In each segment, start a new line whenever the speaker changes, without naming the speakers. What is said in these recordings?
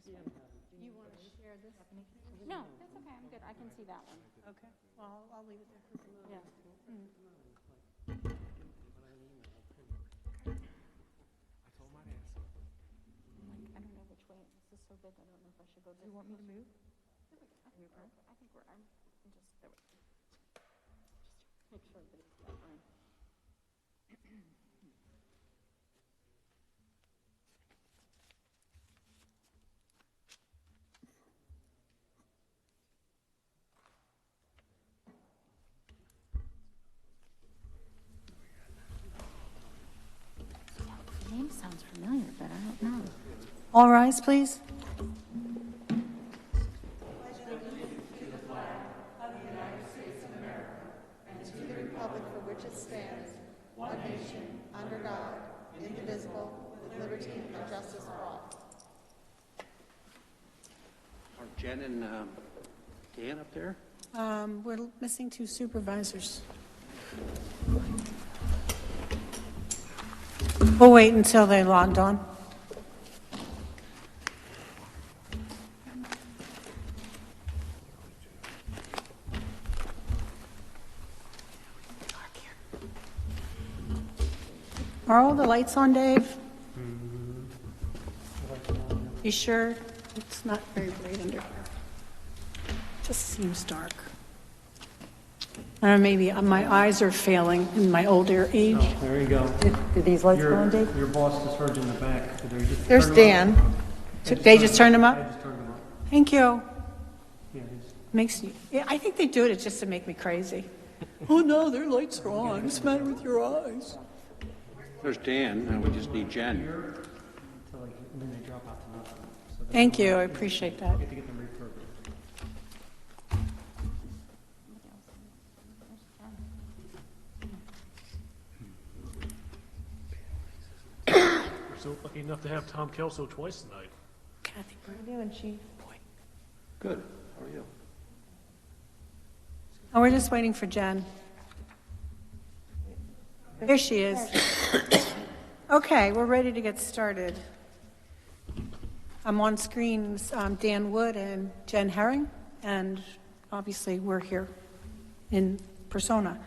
You want to share this? No, that's okay. I'm good. I can see that one.
Okay, well, I'll leave it there for the
Yeah. I don't know which way. This is so big. I don't know if I should go this way. You want me to move? I think we're, I'm just, there we go. Just make sure that it's that line. The name sounds familiar, but I don't know.
All rise, please.
Republic for which it stands, one nation, under God, indivisible, with liberty and justice for all.
Are Jen and Dan up there?
We're missing 2 supervisors. We'll wait until they logged on. Are all the lights on, Dave? You sure? It's not very bright under here. Just seems dark. I don't know, maybe my eyes are failing in my older age.
Oh, there you go.
Did these lights go on, Dave?
Your boss just heard you in the back.
There's Dan.
They just turned them
I
up?
just turned them up.
Thank you.
Yeah, he's-
Makes you, yeah, I think they do it just to make me crazy. Oh, no, their lights are on. What's the matter with your eyes?
There's Dan, and we just need Jen.
until like, and then they drop out to nothing. So they
Thank you, I appreciate that.
get to get them reprogrammed.
We're so lucky enough to have Tom Kelso twice tonight.
Kathy,
What are you doing, Chief?
Good. How are you?
oh, we're just waiting for Jen. Here she is. Okay, we're ready to get started. I'm on screens, Dan Wood and Jen Herring, and obviously we're here in persona.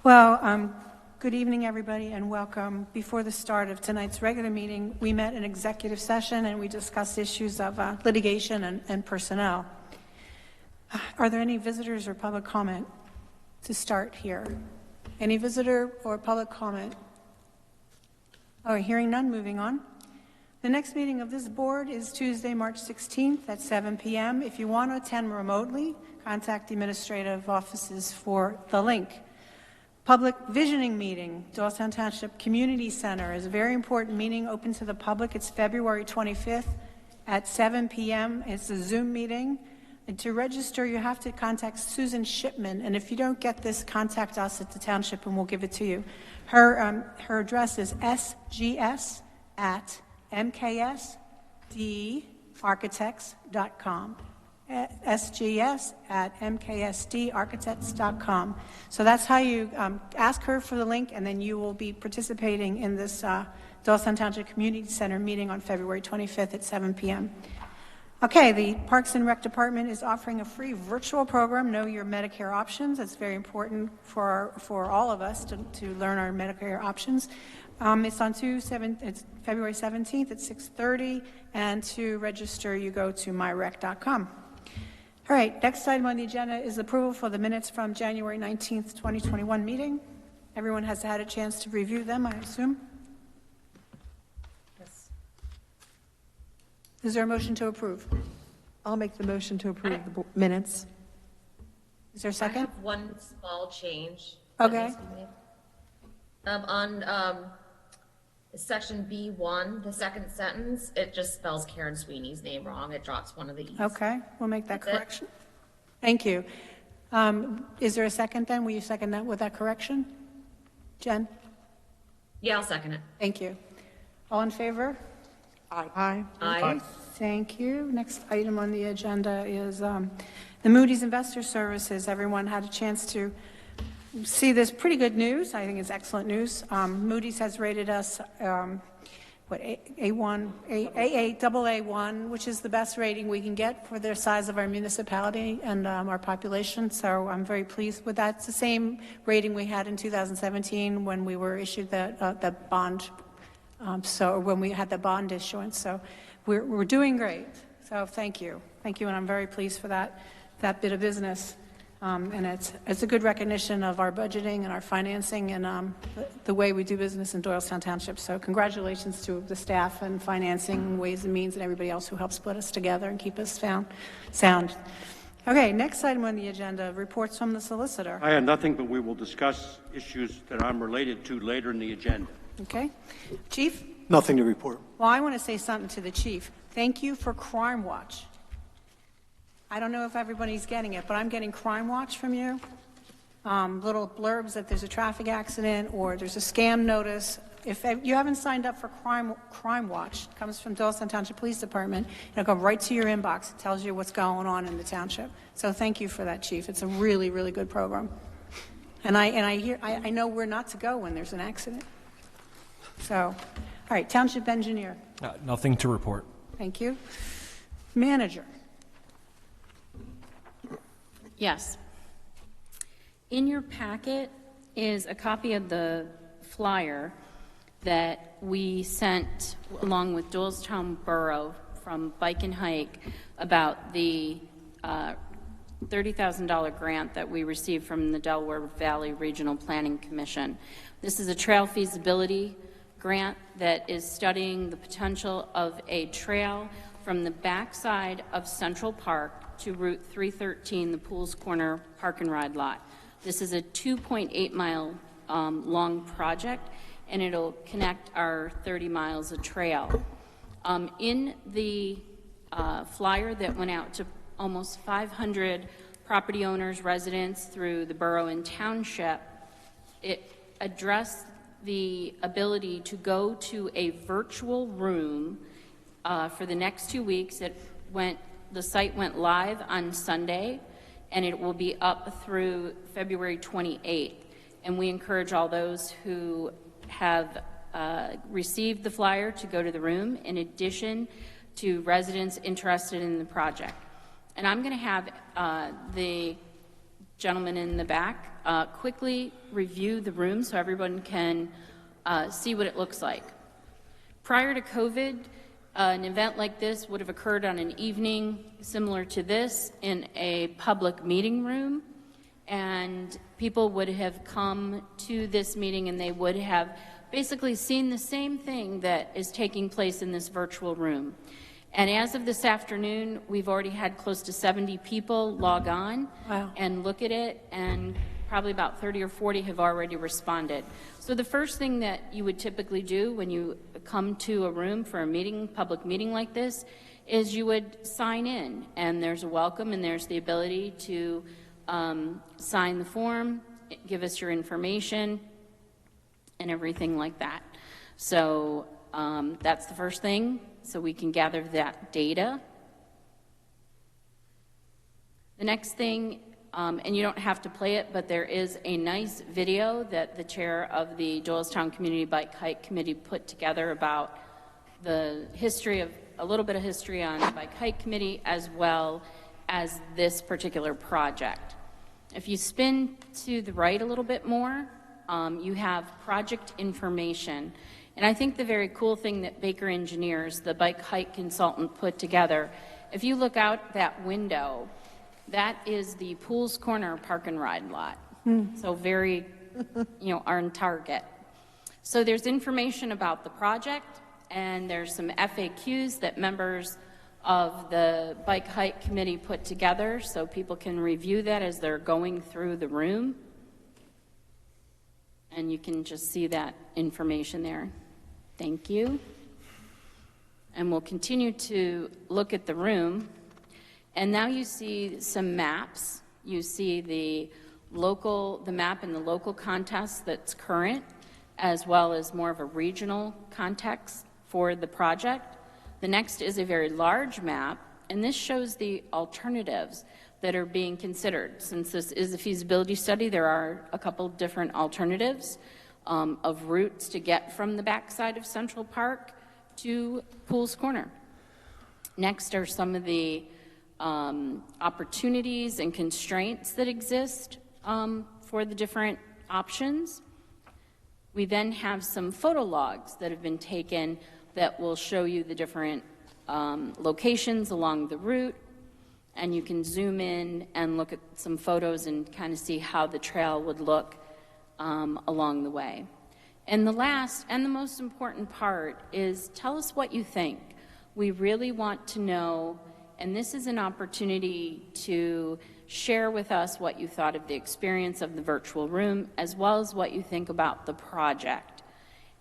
Well, good evening, everybody, and welcome. Before the start of tonight's regular meeting, we met in executive session and we discussed issues of litigation and personnel. Are there any visitors or public comment to start here? Any visitor or public comment? Oh, hearing none, moving on. The next meeting of this board is Tuesday, March 16th at 7 p.m. If you want to attend remotely, contact the administrative offices for the link. Public visioning meeting, Doylestown Township Community Center is a very important meeting open to the public. It's February 25th at 7 p.m. It's a Zoom meeting. And to register, you have to contact Susan Shipman. And if you don't get this, contact us at the township and we'll give it to you. Her address is sgs@mksdarchitects.com. sgs@mksdarchitects.com. So that's how you ask her for the link, and then you will be participating in this Doylestown Township Community Center meeting on February 25th at 7 p.m. Okay, the Parks and Rec Department is offering a free virtual program, Know Your Medicare Options. It's very important for all of us to learn our Medicare options. It's on it's February 17th at 6:30, and to register, you go to myrec.com. All right, next item on the agenda is approval for the minutes from January 19th, 2021 meeting. Everyone has had a chance to review them, I assume?
Yes.
Is there a motion to approve?
I'll make the motion to approve the minutes.
Is there a
I
second?
have one small change. that
Okay.
needs to be made. On section B1, the second sentence, it just spells Karen Sweeney's name wrong. It drops one of the E's.
Okay, we'll make that
That's it.
correction. Thank you. Is there a second then? Will you second that with that correction? Jen?
Yeah, I'll second it.
Thank you. All in favor?
Aye.
Aye.
Thank you. Next item on the agenda is the Moody's Investor Services. Everyone had a chance to see this pretty good news. I think it's excellent news. Moody's has rated us A1, AA1, which is the best rating we can get for the size of our municipality and our population. So I'm very pleased with that. It's the same rating we had in 2017 when we were issued the bond. So when we had the bond issuance. So we're doing great. So thank you, and I'm very pleased for that bit of business. And it's a good recognition of our budgeting and our financing and the way we do business in Doylestown Township. So congratulations to the staff and financing, Ways and Means, and everybody else who helps put us together and keep us sound. Okay, next item on the agenda, reports from the solicitor.
I have nothing, but we will discuss issues that I'm related to later in the agenda.
Okay. Chief?
Nothing to report.
Well, I want to say something to the chief. Thank you for Crime Watch. I don't know if everybody's getting it, but I'm getting Crime Watch from you. Little blurbs that there's a traffic accident or there's a scam notice. If you haven't signed up for Crime Watch, it comes from Doylestown Township Police Department. It'll go right to your inbox. It tells you what's going on in the township. So thank you for that, Chief. It's a really, really good program. And I know where not to go when there's an accident. So, all right, Township Engineer.
Nothing to report.
Thank you. Manager.
Yes. In your packet is a copy of the flyer that we sent along with Doylestown Borough from Bike and Hike about the $30,000 grant that we received from the Delaware Valley Regional Planning Commission. This is a trail feasibility grant that is studying the potential of a trail from the backside of Central Park to Route 313, the Pools Corner Park and Ride Lot. This is a 2.8 mile long project, and it'll connect our 30 miles of trail. In the flyer that went out to almost 500 property owners, residents through the borough and township, it addressed the ability to go to a virtual room for the next 2 weeks. The site went live on Sunday, and it will be up through February 28th. And we encourage all those who have received the flyer to go to the room, in addition to residents interested in the project. And I'm going to have the gentleman in the back quickly review the room so everyone can see what it looks like. Prior to COVID, an event like this would have occurred on an evening similar to this in a public meeting room, and people would have come to this meeting and they would have basically seen the same thing that is taking place in this virtual room. And as of this afternoon, we've already had close to 70 people log on and look at it, and probably about 30 or 40 have already responded. So the first thing that you would typically do when you come to a room for a meeting, public meeting like this, is you would sign in, and there's a welcome and there's the ability to sign the form, give us your information, and everything like that. So that's the first thing, so we can gather that data. The next thing, and you don't have to play it, but there is a nice video that the chair of the Doylestown Community Bike Hike Committee put together about the history of, a little bit of history on the Bike Hike Committee, as well as this particular project. If you spin to the right a little bit more, you have project information. And I think the very cool thing that Baker Engineers, the bike hike consultant, put together, if you look out that window, that is the Pools Corner Park and Ride Lot. So very, on target. So there's information about the project, and there's some FAQs that members of the Bike Hike Committee put together, so people can review that as they're going through the room. And you can just see that information there. Thank you. And we'll continue to look at the room. And now you see some maps. You see the map in the local context that's current, as well as more of a regional context for the project. The next is a very large map, and this shows the alternatives that are being considered. Since this is a feasibility study, there are a couple different alternatives of routes to get from the backside of Central Park to Pools Corner. Next are some of the opportunities and constraints that exist for the different options. We then have some photo logs that have been taken that will show you the different locations along the route, and you can zoom in and look at some photos and kind of see how the trail would look along the way. And the last and the most important part is tell us what you think. We really want to know, and this is an opportunity to share with us what you thought of the experience of the virtual room, as well as what you think about the project.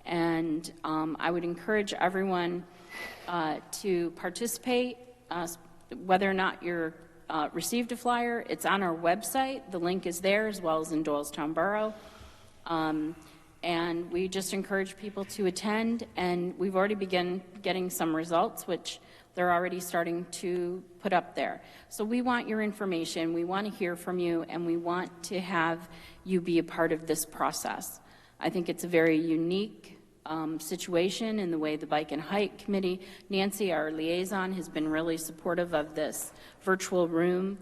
And I would encourage everyone to participate, whether or not you're received a flyer. It's on our website. The link is there, as well as in Doylestown Borough. And we just encourage people to attend, and we've already begun getting some results, which they're already starting to put up there. So we want your information, we want to hear from you, and we want to have you be a part of this process. I think it's a very unique situation in the way the Bike and Hike Committee, Nancy, our liaison, has been really supportive of this virtual room.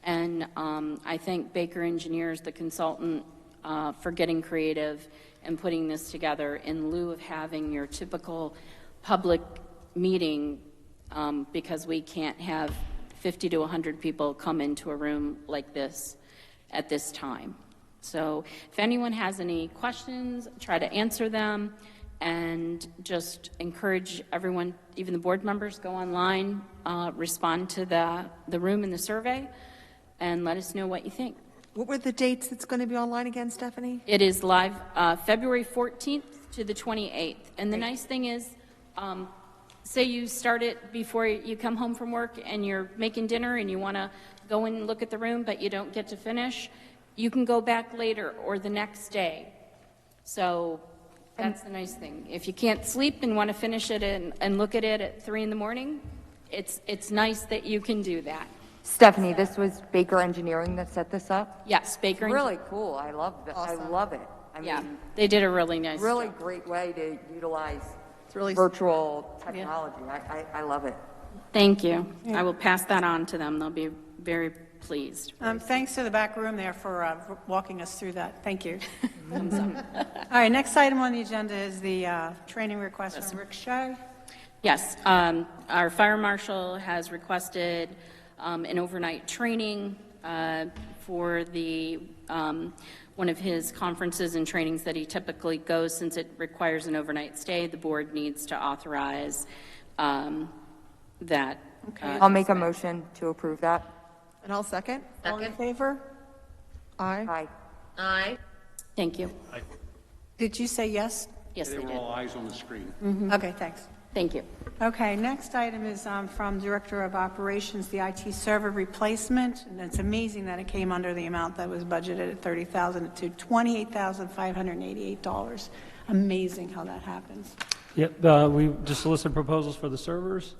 And I thank Baker Engineers, the consultant, for getting creative and putting this together in lieu of having your typical public meeting, because we can't have 50 to 100 people come into a room like this at this time. So if anyone has any questions, try to answer them, and just encourage everyone, even the board members, go online, respond to the room in the survey, and let us know what you think.
What were the dates that's going to be online again, Stephanie?
It is live February 14th to the 28th. And the nice thing is, say you start it before you come home from work and you're making dinner and you want to go in and look at the room, but you don't get to finish, you can go back later or the next day. So that's the nice thing. If you can't sleep and want to finish it and look at it at 3 in the morning, it's nice that you can do that.
Stephanie, this was Baker Engineering that set this up?
Yes, Baker.
Really cool. I love it.
Awesome.
I love it. I
Yeah,
mean,
they did a really nice
really
job.
great way to utilize
It's really
virtual technology. I love it.
Thank you. I will pass that on to them. They'll be very pleased.
Thanks to the back room there for walking us through that. Thank you. All right, next item on the agenda is the training request from Rick Shea.
Yes, our fire marshal has requested an overnight training for the one of his conferences and trainings that he typically goes. Since it requires an overnight stay, the board needs to authorize that.
I'll make a motion to approve that.
And I'll second.
All in
Second.
favor?
Aye.
Aye.
Aye.
Thank you.
Did you say yes?
Yes,
They
they
were
did.
all eyes on the screen.
Okay, thanks.
Thank you.
Okay, next item is from Director of Operations, the IT server replacement. And it's amazing that it came under the amount that was budgeted at $30,000 to $28,588. Amazing how that happens.
Yep, we just solicited proposals for the servers.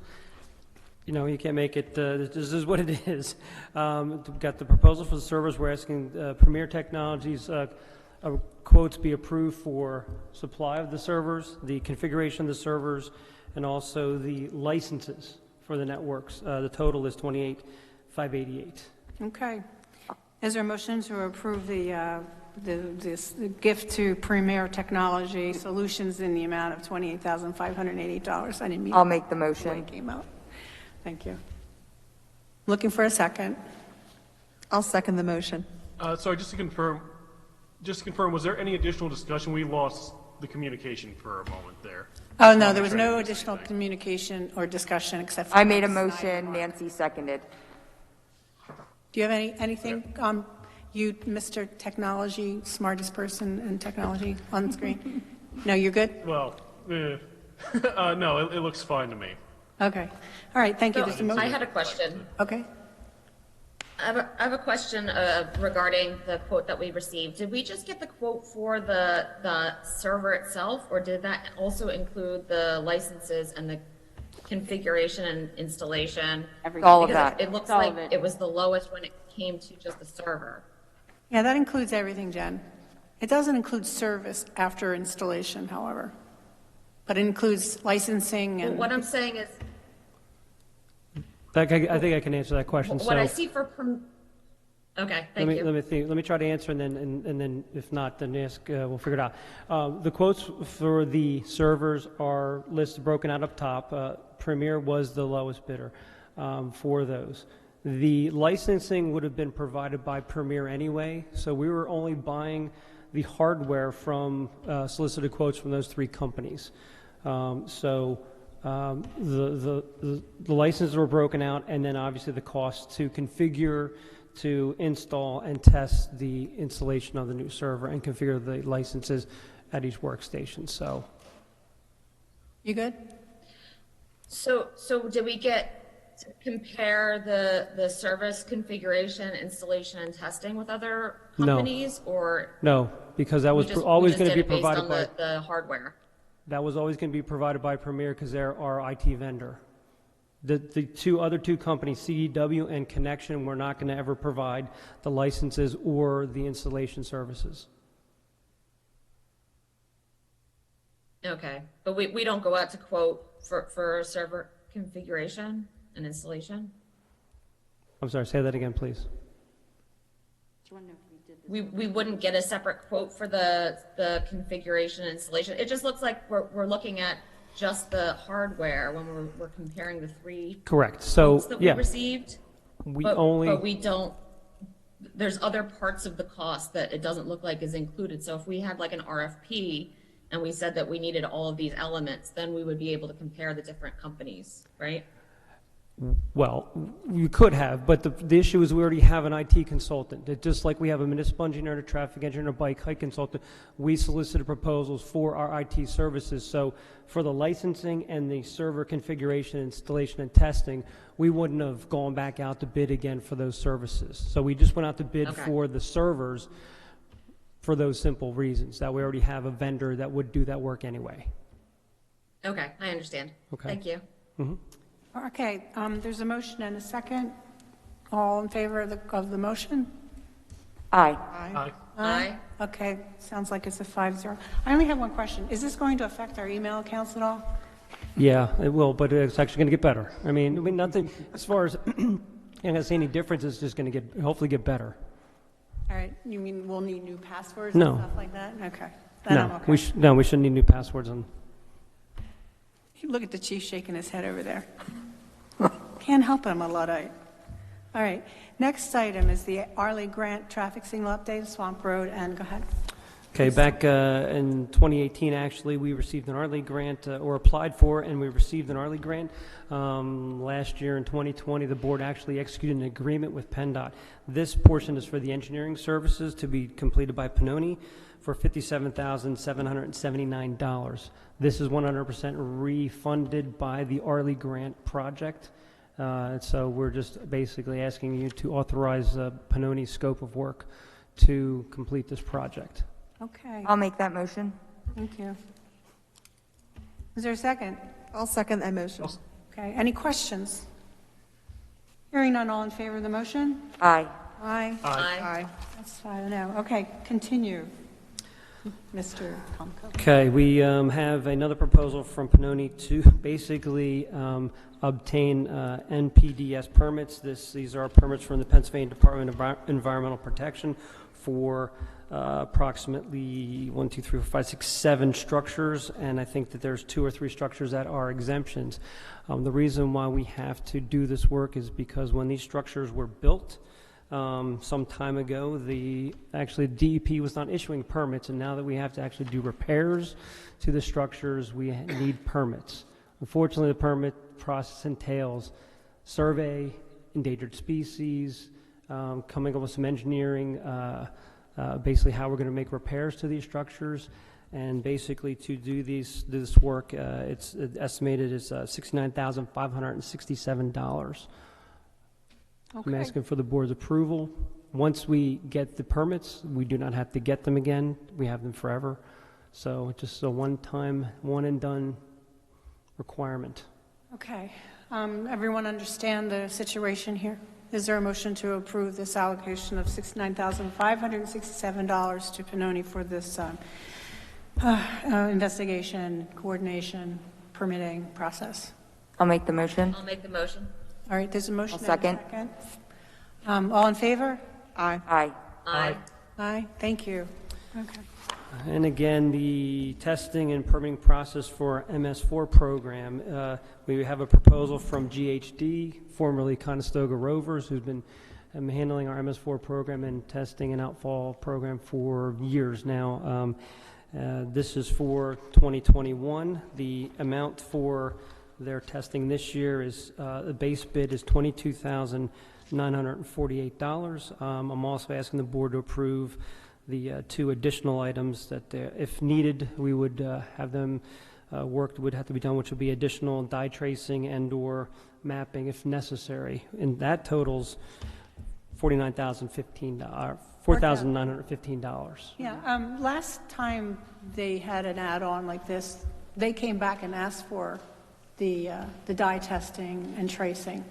You know, you can't make it, this is what it is. We've got the proposal for the servers. We're asking Premier Technologies quotes be approved for supply of the servers, the configuration of the servers, and also the licenses for the networks. The total is $28,588.
Okay. Is there a motion to approve the gift to Premier Technology Solutions in the amount of $28,588? I didn't mean.
I'll make the
the way
motion.
it came out. Thank you. Looking for a second.
I'll second the motion.
Sorry, just to confirm, was there any additional discussion? We lost the communication for a moment there.
Oh, no, there was no additional communication or discussion except for.
I made a motion, Nancy seconded.
Do you have anything, you, Mr. Technology, smartest person in technology on the screen? No, you're good?
Well, no, it looks fine to me.
Okay. All right, thank you.
So,
Just a moment.
I had a question.
Okay.
I have a question regarding the quote that we received. Did we just get the quote for the server itself, or did that also include the licenses and the configuration and installation?
All of
Because
that.
it looks
All
like
of it.
it was the lowest when it came to just the server.
Yeah, that includes everything, Jen. It doesn't include service after installation, however. But it includes licensing
Well,
and...
what I'm saying is,
I think I can answer that question.
what I
So
see for, okay,
let
thank
me,
you.
let me think, let me try to answer, and then if not, then ask, we'll figure it out. The quotes for the servers are listed, broken out up top. Premier was the lowest bidder for those. The licensing would have been provided by Premier anyway, so we were only buying the hardware from solicited quotes from those three companies. The licenses were broken out, and then obviously the cost to configure, to install and test the installation of the new server and configure the licenses at each workstation. So,
You good?
So did we get to compare the service configuration, installation, and testing with other
No.
companies, or
no, because that
we
was
just
always
we
going
just
to
did
be
it based
provided
on
by.
the hardware?
That was always going to be provided by Premier because they're our IT vendor. The other two companies, CDW and Connection, were not going to ever provide the licenses or the installation services.
Okay, but we don't go out to quote for server configuration and installation?
I'm sorry, say that again, please.
We wouldn't get a separate quote for the configuration and installation? It just looks like we're looking at just the hardware when we're comparing the three
Correct. So,
quotes that we
yeah,
received? But we don't, there's other parts of the cost that it doesn't look like is included. So if we had like an RFP and we said that we needed all of these elements, then we would be able to compare the different companies, right?
well, you could have, but the issue is we already have an IT consultant. Just like we have a municipal engineer, a traffic engineer, a bike height consultant, we solicited proposals for our IT services. So for the licensing and the server configuration, installation, and testing, we wouldn't have gone back out to bid again for those services. So we just went out to bid for the servers for those simple reasons, that we already have a vendor that would do that work anyway.
Okay, I understand.
Okay.
Thank you.
Okay, there's a motion and a second. All in favor of the motion?
Aye.
Aye.
Aye.
Okay, sounds like it's a 5-0. I only have one question. Is this going to affect our email accounts at all?
Yeah, it will, but it's actually going to get better. I mean, nothing, as far as, I'm not going to see any difference, it's just going to hopefully get better.
All right, you mean we'll need new passwords
No.
and stuff like that? Okay. Then I'm okay.
We shouldn't need new passwords on.
Look at the chief shaking his head over there. Can't help it, I'm a Luddite. All right, next item is the Arley Grant traffic signal update, Swamp Road, and go ahead.
Okay, back in 2018, actually, we received an Arley grant, or applied for, and we received an Arley grant. Last year in 2020, the board actually executed an agreement with PennDOT. This portion is for the engineering services to be completed by Pannoni for $57,779. This is 100% refunded by the Arley grant project. So we're just basically asking you to authorize Pannoni's scope of work to complete this project.
Okay,
I'll make that motion.
thank you. Is there a second?
I'll second that motion.
Okay, any questions? Hearing none, all in favor of the motion?
Aye.
Aye.
Aye.
That's 5-0. Okay, continue, Mr. Tomko.
Okay, we have another proposal from Pannoni to basically obtain NPDES permits. These are permits from the Pennsylvania Department of Environmental Protection for approximately 7 structures, and I think that there's 2 or 3 structures that are exemptions. The reason why we have to do this work is because when these structures were built some time ago, actually DEP was not issuing permits, and now that we have to actually do repairs to the structures, we need permits. Unfortunately, the permit process entails survey, endangered species, coming up with some engineering, basically how we're going to make repairs to these structures, and basically to do this work, it's estimated as $69,567. I'm
Okay.
asking for the board's approval. Once we get the permits, we do not have to get them again. We have them forever. So just a one-time, one-and-done requirement.
Okay, everyone understand the situation here? Is there a motion to approve this allocation of $69,567 to Pannoni for this investigation, coordination, permitting process.
I'll make the motion.
I'll make the motion.
All right, there's a motion.
I'll second.
and a second. All in favor?
Aye.
Aye.
Aye.
Aye, thank you. Okay.
And again, the testing and permitting process for MS4 program, we have a proposal from GHD, formerly Conestoga Rovers, who's been handling our MS4 program and testing and outfall program for years now. This is for 2021. The amount for their testing this year is, the base bid is $22,948. I'm also asking the board to approve the two additional items that, if needed, we would have them worked, would have to be done, which would be additional dye tracing and/or mapping if necessary. And that totals $4,915.
Yeah, last time they had an add-on like this, they came back and asked for the dye testing and tracing.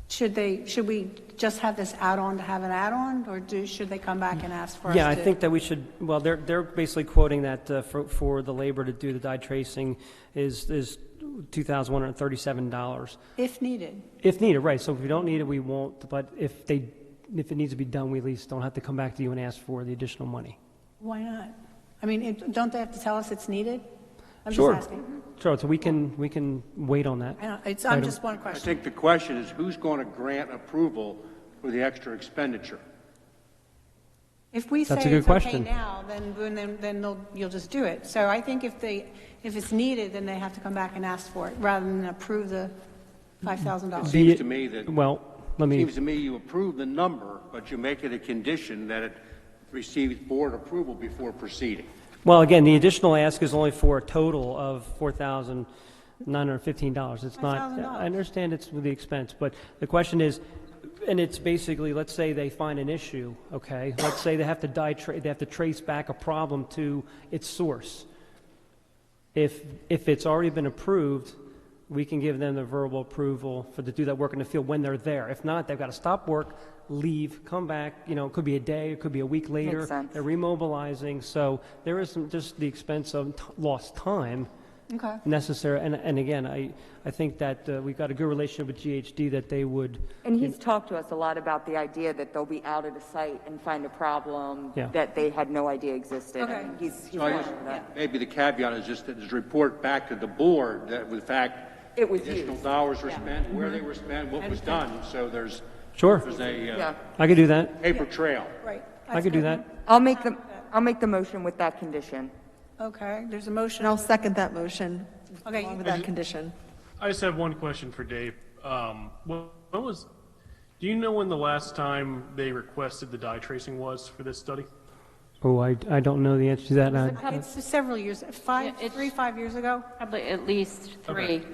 Should we just have this add-on to have an add-on, or should they come back and ask for us to?
Yeah, I think that we should, well, they're basically quoting that for the labor to do the dye tracing is $2,137.
If needed.
If needed, right. So if we don't need it, we won't. But if it needs to be done, we at least don't have to come back to you and ask for the additional money.
Why not? I mean, don't they have to tell us it's needed? I'm
Sure.
just asking.
Sure. So we can wait on that.
I'm just one
I
question.
think the question is, who's going to grant approval for the extra expenditure?
If we say
That's a good
it's okay
question.
now, then you'll just do it. So I think if it's needed, then they have to come back and ask for it, rather than approve the $5,000.
Seems to me that,
Well, let me.
seems to me you approve the number, but you make it a condition that it receives board approval before proceeding.
Well, again, the additional ask is only for a total of $4,915. It's not,
$5,000.
I understand it's with the expense, but the question is, and it's basically, let's say they find an issue, okay? Let's say they have to they have to trace back a problem to its source. If it's already been approved, we can give them the verbal approval to do that work in the field when they're there. If not, they've got to stop work, leave, come back, it could be a day, it could be a week later.
Makes sense.
They're remobilizing, so there isn't just the expense of lost time
Okay.
necessary. And again, I think that we've got a good relationship with GHD that they would,
And he's talked to us a lot about the idea that they'll be out at a site and find a problem
Yeah.
that they had no idea existed.
Okay.
And he's
So I
fine
just,
with that.
maybe the caveat is just that there's a report back to the board that, in fact,
It was
additional
used.
dollars were spent, where they were spent, what was done, so there's
sure,
Yeah.
a
I could do that.
paper trail.
Right.
I could do that.
I'll make the motion with that condition.
Okay, there's a motion.
And I'll second that motion,
Okay,
along with that condition.
I just have one question for Dave. Do you know when the last time they requested the dye tracing was for this study?
Oh, I don't know the answer to that.
It's several years, 5 years ago?
Probably at least three,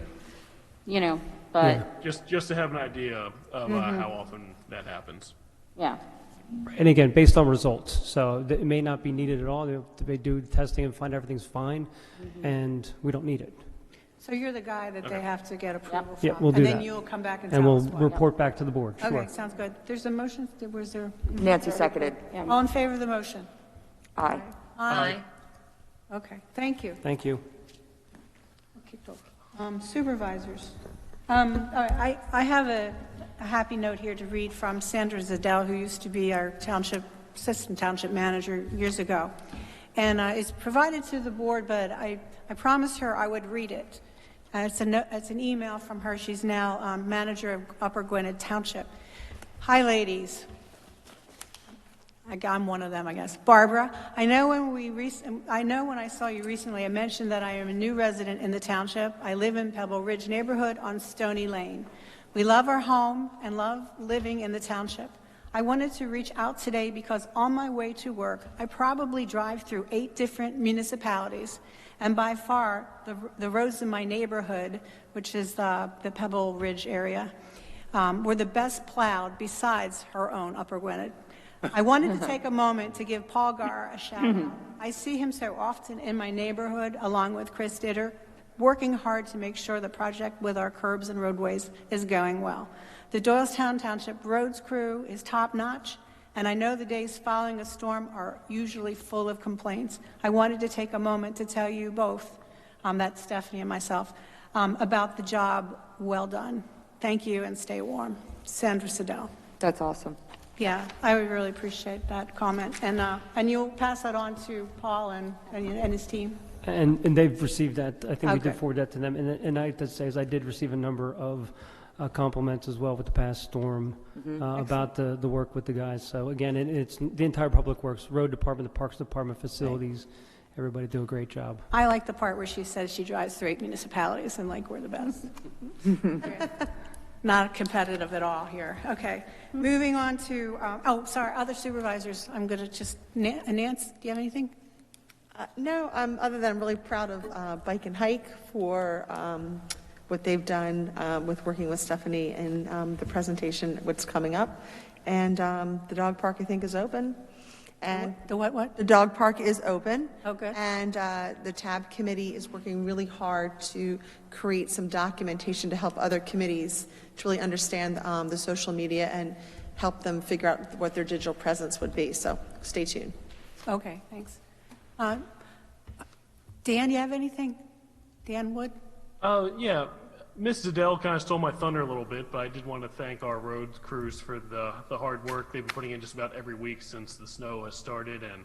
Okay.
but,
Just to have an idea of how often that happens.
yeah.
And again, based on results, so it may not be needed at all. They do the testing and find everything's fine, and we don't need it.
So you're the guy that they have to get approval from?
Yeah, we'll do
And
that.
then you'll come back and
And
tell
we'll
us what?
report back to the board, sure.
Okay, sounds good. There's a motion, was there?
Nancy seconded.
All in favor of the motion?
Aye.
Aye.
Okay, thank you.
Thank you.
Supervisors. All right, I have a happy note here to read from Sandra Zadell, who used to be our assistant township manager years ago. And it's provided to the board, but I promised her I would read it. It's an email from her. She's now manager of Upper Gwinnett Township. Hi, ladies. I'm one of them, I guess. Barbara, I know when I saw you recently, I mentioned that I am a new resident in the township. I live in Pebble Ridge neighborhood on Stony Lane. We love our home and love living in the township. I wanted to reach out today because on my way to work, I probably drive through 8 different municipalities, and by far, the roads in my neighborhood, which is the Pebble Ridge area, were the best plowed besides her own Upper Gwinnett. I wanted to take a moment to give Paul Gar a shout out. I see him so often in my neighborhood, along with Chris Ditter, working hard to make sure the project with our curbs and roadways is going well. The Doylestown Township Roads crew is top-notch, And I know the days following a storm are usually full of complaints. I wanted to take a moment to tell you both, that's Stephanie and myself, about the job well done. Thank you and stay warm. Sandra Siddell.
That's awesome.
Yeah, I would really appreciate that comment. And you'll pass that on to Paul and his team?
And they've received that. I think we did
Okay.
forward that to them. And I have to say, is I did receive a number of compliments as well with the past storm about the work with the guys. So again, it's the entire Public Works, Road Department, the Parks Department, facilities, everybody do a great job.
I like the part where she says she drives through 8 municipalities and like we're the best. Not competitive at all here. Okay, moving on to, other supervisors. I'm going to just, Nance, do you have anything?
No, other than I'm really proud of Bike and Hike for what they've done with working with Stephanie and the presentation, what's coming up. And the dog park, I think, is open. And
The what?
the dog park is open.
Oh, good.
And the TAB committee is working really hard to create some documentation to help other committees to really understand the social media and help them figure out what their digital presence would be. So stay tuned.
Okay, thanks. Dan, you have anything? Dan Wood?
Yeah, Ms. Zadell kind of stole my thunder a little bit, but I did want to thank our road crews for the hard work they've been putting in just about every week since the snow has started, and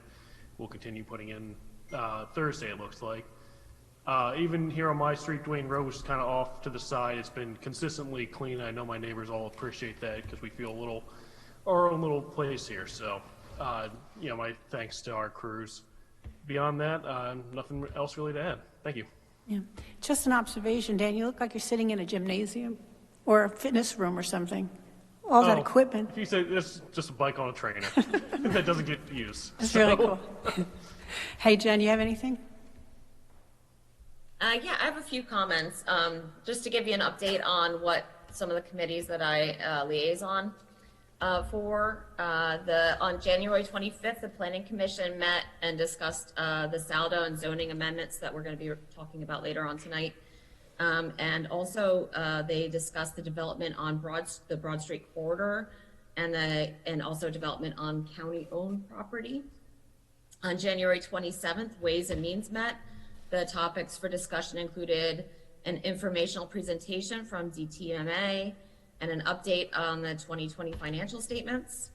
we'll continue putting in Thursday, it looks like. Even here on my street, Dwayne Road, which is kind of off to the side, it's been consistently clean. I know my neighbors all appreciate that because we feel our own little place here. So, my thanks to our crews. Beyond that, nothing else really to add. Thank you.
Yeah. Just an observation, Dan, you look like you're sitting in a gymnasium or a fitness room or something. All that equipment.
If you say it's just a bike on a trainer that doesn't get used.
It's really cool. Hey, Jen, you have anything?
Yeah, I have a few comments. Just to give you an update on what some of the committees that I liaison for. On January 25th, the Planning Commission met and discussed the Saldo and zoning amendments that we're going to be talking about later on tonight. And also, they discussed the development on the Broad Street corridor and also development on county-owned property. On January 27th, Ways and Means met. The topics for discussion included an informational presentation from DTMA and an update on the 2020 financial statements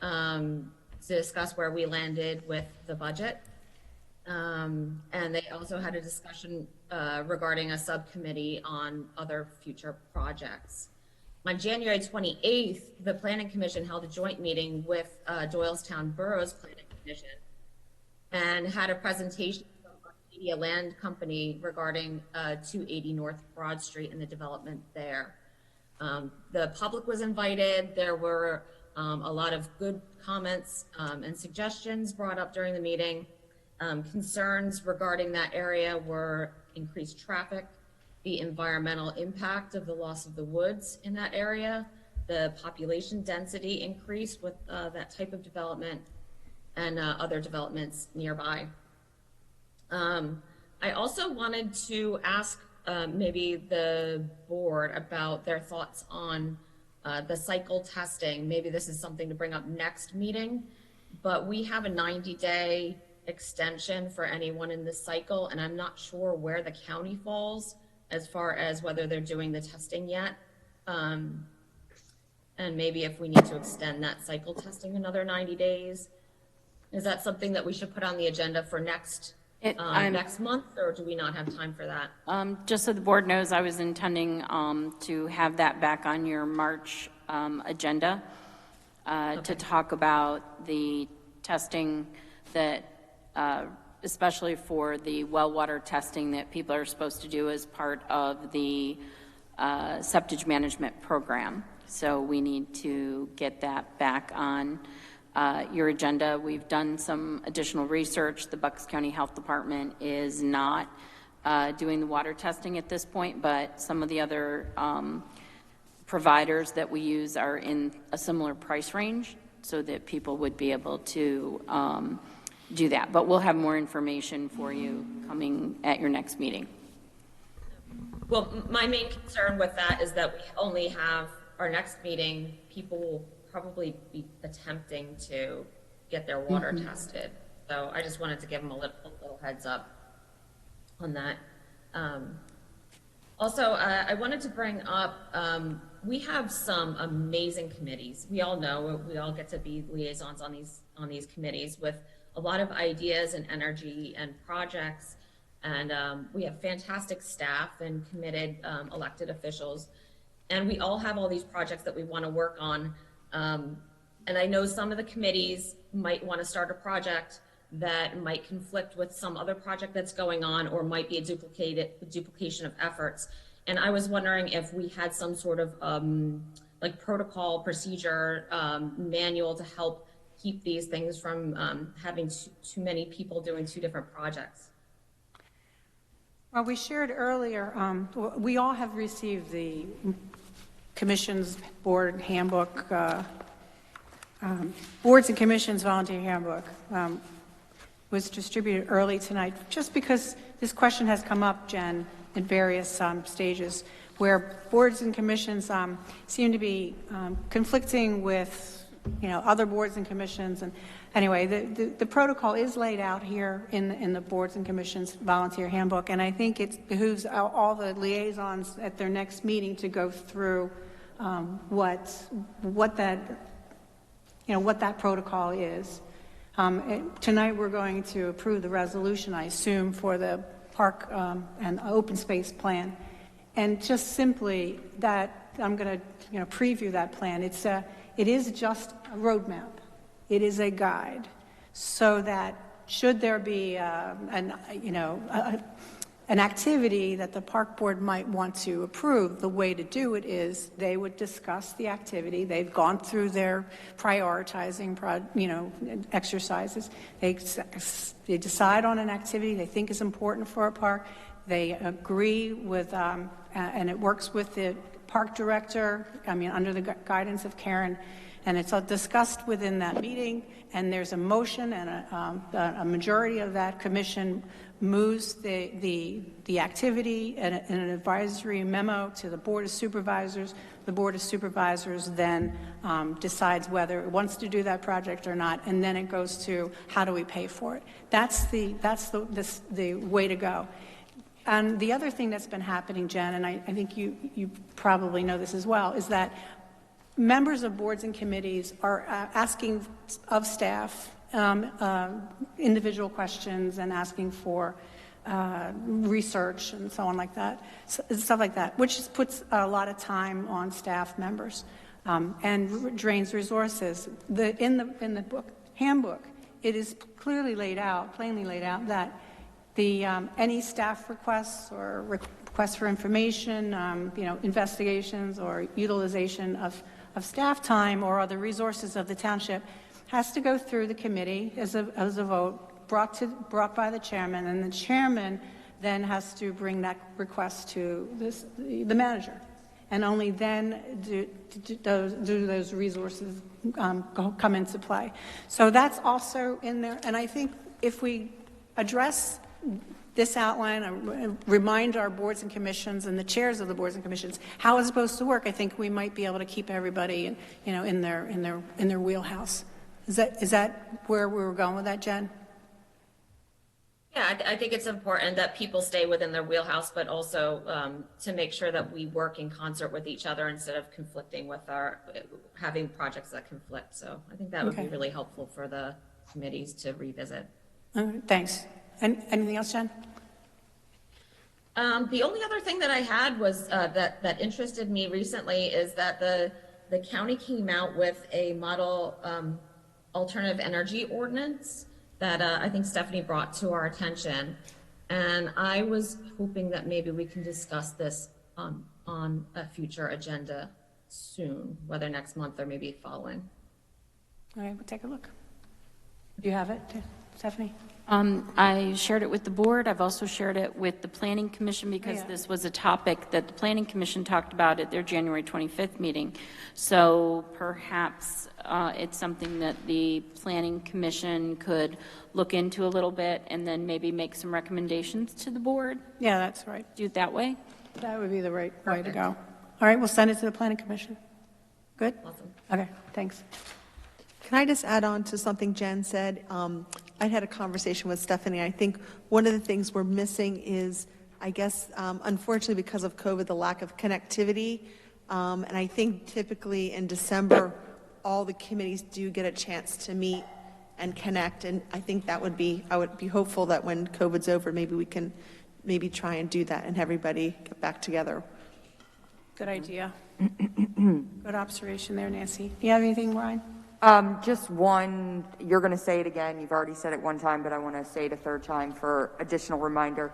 to discuss where we landed with the budget. And they also had a discussion regarding a subcommittee on other future projects. On January 28th, the Planning Commission held a joint meeting with Doylestown Borough's Planning Commission and had a presentation from Arcadia Land Company regarding 280 North Broad Street and the development there. The public was invited. There were a lot of good comments and suggestions brought up during the meeting. Concerns regarding that area were increased traffic, the environmental impact of the loss of the woods in that area, the population density increase with that type of development, and other developments nearby. I also wanted to ask maybe the board about their thoughts on the cycle testing. Maybe this is something to bring up next meeting, but we have a 90-day extension for anyone in this cycle, and I'm not sure where the county falls as far as whether they're doing the testing yet. And maybe if we need to extend that cycle testing another 90 days. Is that something that we should put on the agenda for next month, or do we not have time for that?
Just so the board knows, I was intending to have that back on your March agenda to talk about the testing that, especially for the well water testing that people are supposed to do as part of the septic management program. So we need to get that back on your agenda. We've done some additional research. The Bucks County Health Department is not doing the water testing at this point, but some of the other providers that we use are in a similar price range so that people would be able to do that. But we'll have more information for you coming at your next meeting.
Well, my main concern with that is that we only have our next meeting, people will probably be attempting to get their water tested. So I just wanted to give them a little heads up on that. Also, I wanted to bring up, we have some amazing committees. We all know, we all get to be liaisons on these committees with a lot of ideas and energy and projects. And we have fantastic staff and committed elected officials. And we all have all these projects that we want to work on. And I know some of the committees might want to start a project that might conflict with some other project that's going on, or might be a duplication of efforts. And I was wondering if we had some sort of like protocol, procedure, manual to help keep these things from having too many people doing two different projects.
Well, we shared earlier, we all have received the Commission's Board Handbook, Boards and Commissions Volunteer Handbook. Was distributed early tonight, just because this question has come up, Jen, in various stages, where boards and commissions seem to be conflicting with, other boards and commissions. And anyway, the protocol is laid out here in the Boards and Commissions Volunteer Handbook, and I think it behooves all the liaisons at their next meeting to go through what that protocol is. Tonight we're going to approve the resolution, I assume, for the park and open space plan. And just simply that, I'm going to preview that plan. It is just a roadmap. It is a guide, so that should there be an activity that the park board might want to approve, the way to do it is they would discuss the activity. They've gone through their prioritizing, exercises. They decide on an activity they think is important for a park. They agree with, and it works with the park director, under the guidance of Karen, and it's all discussed within that meeting, and there's a motion, and a majority of that commission moves the activity and an advisory memo to the Board of Supervisors. The Board of Supervisors then decides whether it wants to do that project or not, and then it goes to how do we pay for it. That's the way to go. And the other thing that's been happening, Jen, and I think you probably know this as well, is that members of boards and committees are asking of staff individual questions and asking for research and so on like that, stuff like that, which puts a lot of time on staff members and drains resources. In the handbook, it is clearly laid out, plainly laid out, that any staff requests or requests for information, investigations or utilization of staff time or other resources of the township has to go through the committee as a vote brought by the chairman, and the chairman then has to bring that request to the manager, and only then do those resources come into play. So that's also in there, and I think if we address this outline, remind our boards and commissions and the chairs of the boards and commissions how it's supposed to work, I think we might be able to keep everybody, in their wheelhouse. Is that where we were going with that, Jen?
Yeah, I think it's important that people stay within their wheelhouse, but also to make sure that we work in concert with each other instead of conflicting with having projects that conflict. So I think that would be really helpful for the committees to revisit.
Thanks. And anything else, Jen?
The only other thing that I had was that interested me recently is that the county came out with a model alternative energy ordinance that I think Stephanie brought to our attention. And I was hoping that maybe we can discuss this on a future agenda soon, whether next month or maybe following.
All right, we'll take a look. Do you have it, Stephanie?
I shared it with the board. I've also shared it with the Planning Commission because this was a topic that the Planning Commission talked about at their January 25th meeting. So perhaps it's something that the Planning Commission could look into a little bit and then maybe make some recommendations to the board.
Yeah, that's right.
Do it that way.
That would be the right way to go. All right, we'll send it to the Planning Commission. Good?
Awesome.
Okay, thanks.
Can I just add on to something Jen said? I had a conversation with Stephanie. I think one of the things we're missing is, I guess, unfortunately because of COVID, the lack of connectivity. And I think typically in December, all the committees do get a chance to meet and connect. And I think that would be, I would be hopeful that when COVID's over, maybe we can maybe try and do that and everybody get back together.
Good idea. Good observation there, Nancy. Do you have anything, Ryan?
Just one, you're going to say it again, you've already said it one time, but I want to say it a third time for additional reminder,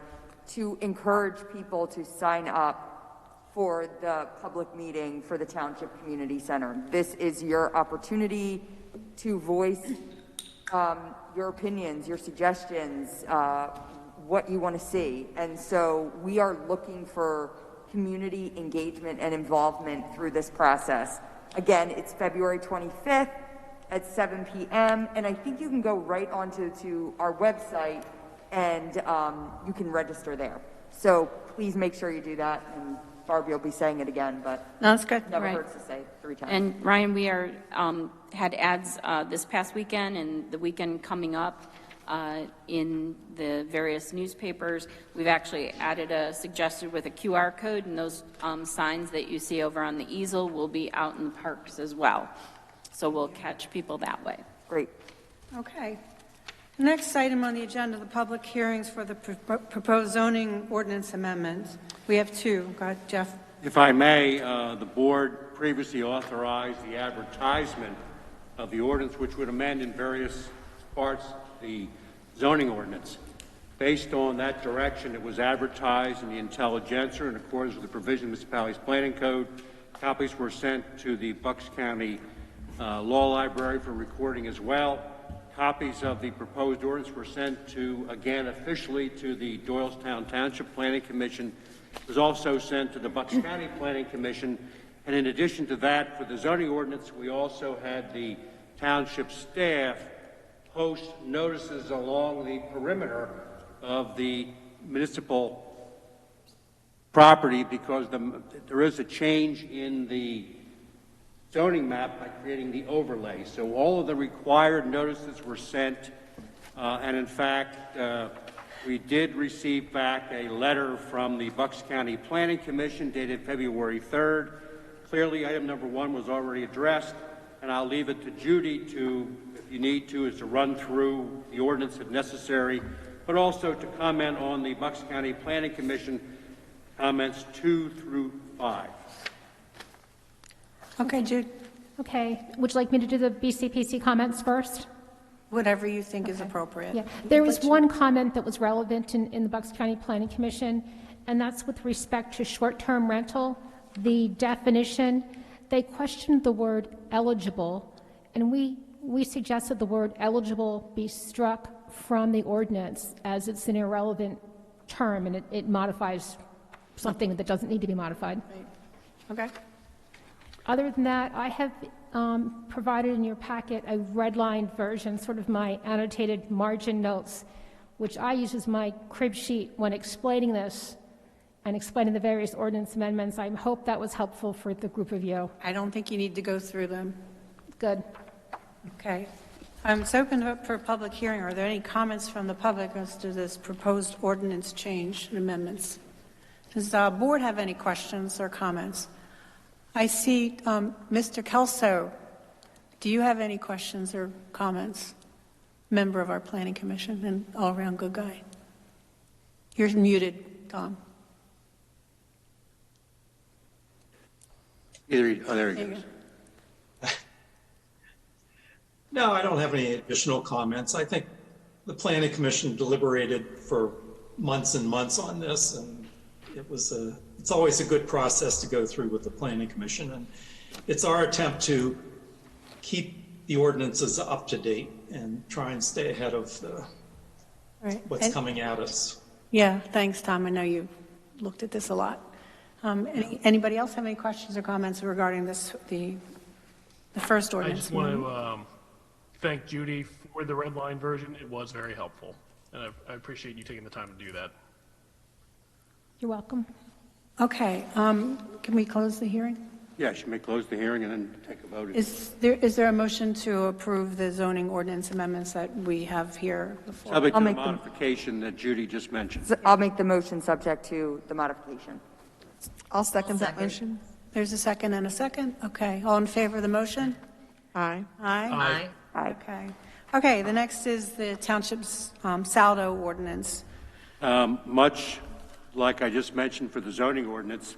to encourage people to sign up for the public meeting for the Township Community Center. This is your opportunity to voice your opinions, your suggestions, what you want to see. And so we are looking for community engagement and involvement through this process. Again, it's February 25th at 7 p.m. And I think you can go right onto our website and you can register there. So please make sure you do that. And Barbie will be saying it again, but
No, that's good.
never
Right.
hurts to say it 3 times.
And Ryan, we are, had ads this past weekend and the weekend coming up in the various newspapers. We've actually added suggested with a QR code, and those signs that you see over on the easel will be out in the parks as well. So we'll catch people that way.
Great.
Okay. Next item on the agenda, the public hearings for the proposed zoning ordinance amendments. We have two. Go ahead, Jeff.
If I may, the board previously authorized the advertisement of the ordinance, which would amend in various parts the zoning ordinance. Based on that direction, it was advertised in the Intelligencer in accordance with the provision of the municipality's planning code. Copies were sent to the Bucks County Law Library for recording as well. Copies of the proposed ordinance were sent to, again, officially to the Doylestown Township Planning Commission. It was also sent to the Bucks County Planning Commission. And in addition to that, for the zoning ordinance, we also had the township staff post notices along the perimeter of the municipal property because there is a change in the zoning map by creating the overlay. So all of the required notices were sent, and in fact, we did receive back a letter from the Bucks County Planning Commission dated February 3rd. Clearly, item number 1 was already addressed, and I'll leave it to Judy to, if you need to, is to run through the ordinance if necessary, but also to comment on the Bucks County Planning Commission comments 2 through 5.
Okay, Jude.
Okay, would you like me to do the BCPC comments first?
Whatever you think is appropriate.
Yeah, there was one comment that was relevant in the Bucks County Planning Commission, and that's with respect to short-term rental, the definition. They questioned the word eligible, and we suggested the word eligible be struck from the ordinance as it's an irrelevant term, and it modifies something that doesn't need to be modified.
Right. Okay.
Other than that, I have provided in your packet a redlined version, sort of my annotated margin notes, which I use as my crib sheet when explaining this and explaining the various ordinance amendments. I hope that was helpful for the group of you.
I don't think you need to go through them.
Good.
Okay. It's open up for a public hearing. Are there any comments from the public as to this proposed ordinance change and amendments? Does the board have any questions or comments? I see Mr. Kelso. Do you have any questions or comments? Member of our Planning Commission and all-around good guy. You're muted, Tom.
There he goes.
No, I don't have any additional comments. I think the Planning Commission deliberated for months and months on this, and it's always a good process to go through with the Planning Commission, and it's our attempt to keep the ordinances up to date and try and stay ahead of what's coming at us.
Yeah, thanks, Tom. I know you looked at this a lot. Anybody else have any questions or comments regarding this, the first
I
ordinance?
just want to thank Judy for the red line version. It was very helpful, and I appreciate you taking the time to do that.
You're welcome.
Okay, can we close the hearing?
Yes, you may close the hearing and then take a vote.
Is there a motion to approve the zoning ordinance amendments that we have here before?
Subject to the
make them-
modification that Judy just mentioned.
I'll make the motion subject to the modification.
I'll second that
second.
motion.
There's a second and a second? Okay, all in favor of the motion?
Aye.
Aye?
Aye.
Aye.
Okay. Okay, the next is the township's saldo ordinance.
Much like I just mentioned for the zoning ordinance,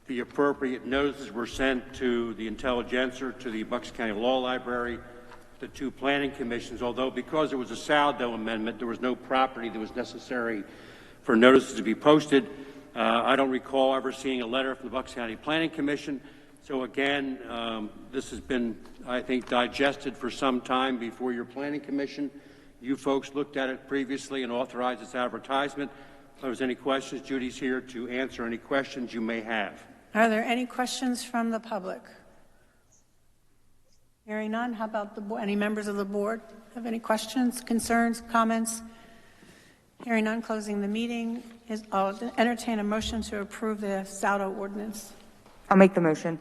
the appropriate notices were sent to the Intelligencer, to the Bucks County Law Library, the two planning commissions, although because it was a saldo amendment, there was no property that was necessary for notices to be posted. I don't recall ever seeing a letter from the Bucks County Planning Commission. So again, this has been, I think, digested for some time before your Planning Commission. You folks looked at it previously and authorized its advertisement. If there's any questions, Judy's here to answer any questions you may have.
Are there any questions from the public? Hearing none, how about any members of the board have any questions, concerns, comments? Hearing none, closing the meeting. I'll entertain a motion to approve the saldo ordinance.
I'll make the motion.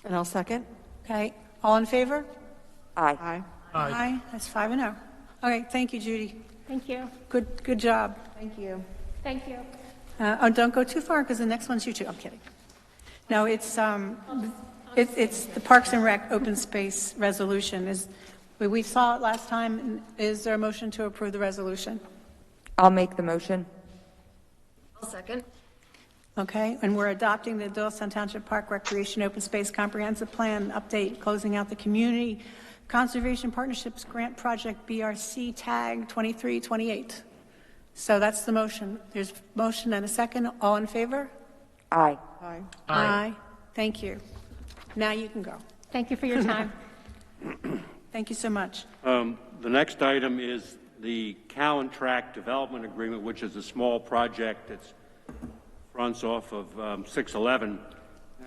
And I'll second.
Okay, all in favor?
Aye.
Aye.
Aye. That's 5-0. Okay, thank you, Judy.
Thank you.
Good job.
Thank you.
Thank you.
Don't go too far because the next one's you two. I'm kidding. No, it's the Parks and Rec open space resolution. We saw it last time. Is there a motion to approve the resolution?
I'll make the motion.
I'll second.
Okay, and we're adopting the Doylestown Township Park Recreation Open Space Comprehensive Plan update, closing out the Community Conservation Partnerships Grant Project BRC tag 2328. So that's the motion. There's motion and a second. All in favor?
Aye.
Aye.
Aye. Thank you. Now you can go.
Thank you for your time.
Thank you so much.
The next item is the Cowan Track Development Agreement, which is a small project that's fronts off of 611,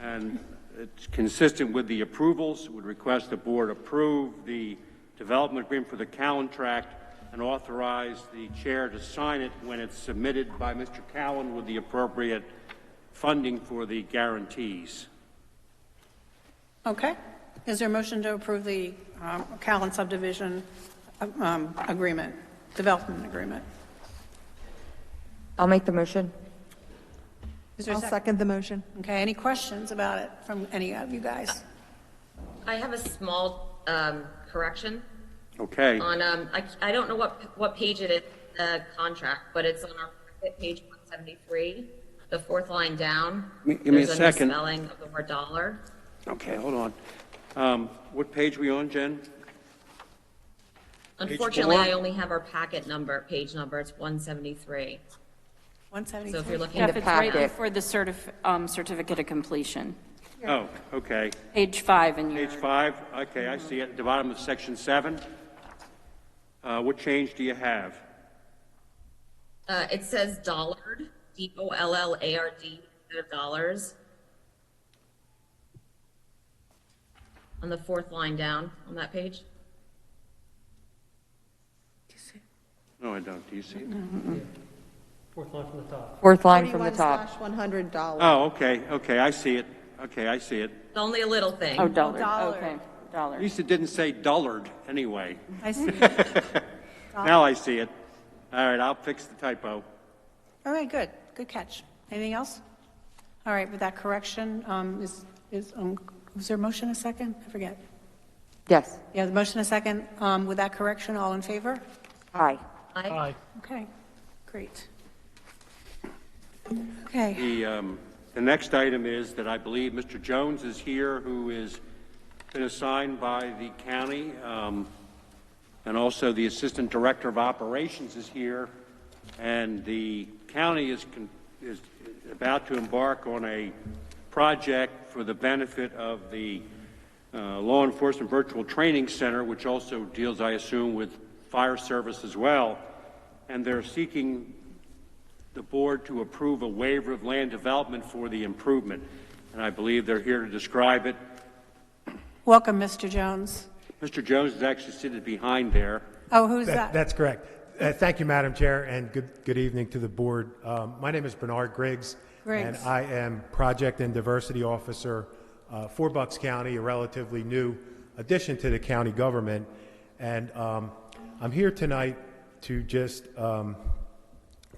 and it's consistent with the approvals. Would request the board approve the development agreement for the Cowan Tract and authorize the chair to sign it when it's submitted by Mr. Cowan with the appropriate funding for the guarantees.
Okay. Is there a motion to approve the Callan subdivision agreement, development agreement?
I'll make the motion.
Is there a
I'll
second?
second the motion.
Okay, any questions about it from any of you guys?
I have a small correction
Okay.
on, I don't know what page it is, the contract, but it's on our page 173, the fourth line down.
Give me a
There's
second.
misspelling of the word dollar.
Okay, hold on. What page are we on, Jen?
Unfortunately,
4?
I only have our packet number, page number, it's 173.
173.
So if you're looking
In
at
the
Jeff, it's right
packet.
before the certificate of completion.
Oh, okay.
Page 5 in your...
Page 5, okay, I see it, at the bottom of section 7. What change do you have?
It says dollard, D-O-L-L-A-R-D, instead of dollars. On the fourth line down on that page.
No, I don't. Do you see it?
Fourth line from the top.
Fourth line from the top.
$41/100.
Oh, okay, I see it. Okay, I see it.
It's only a little thing.
Oh, dollar.
dollar.
Okay,
At
dollar.
least it didn't say dullard anyway.
I see.
Now I see it. All right, I'll fix the typo.
All right, good. Good catch. Anything else? All right, with that correction, was there a motion a second? I forget.
Yes.
Yeah, the motion a second. With that correction, all in favor?
Aye.
Aye.
Okay, great. Okay,
The next item is that I believe Mr. Jones is here, who has been assigned by the county, and also the Assistant Director of Operations is here, and the county is about to embark on a project for the benefit of the Law Enforcement Virtual Training Center, which also deals, I assume, with fire service as well, and they're seeking the board to approve a waiver of land development for the improvement, and I believe they're here to describe it.
welcome, Mr. Jones.
Mr. Jones is actually seated behind there.
Oh, who's that?
That's correct. Thank you, Madam Chair, and good evening to the board. My name is Bernard Griggs,
Griggs.
and I am Project and Diversity Officer for Bucks County, a relatively new addition to the county government. And I'm here tonight to just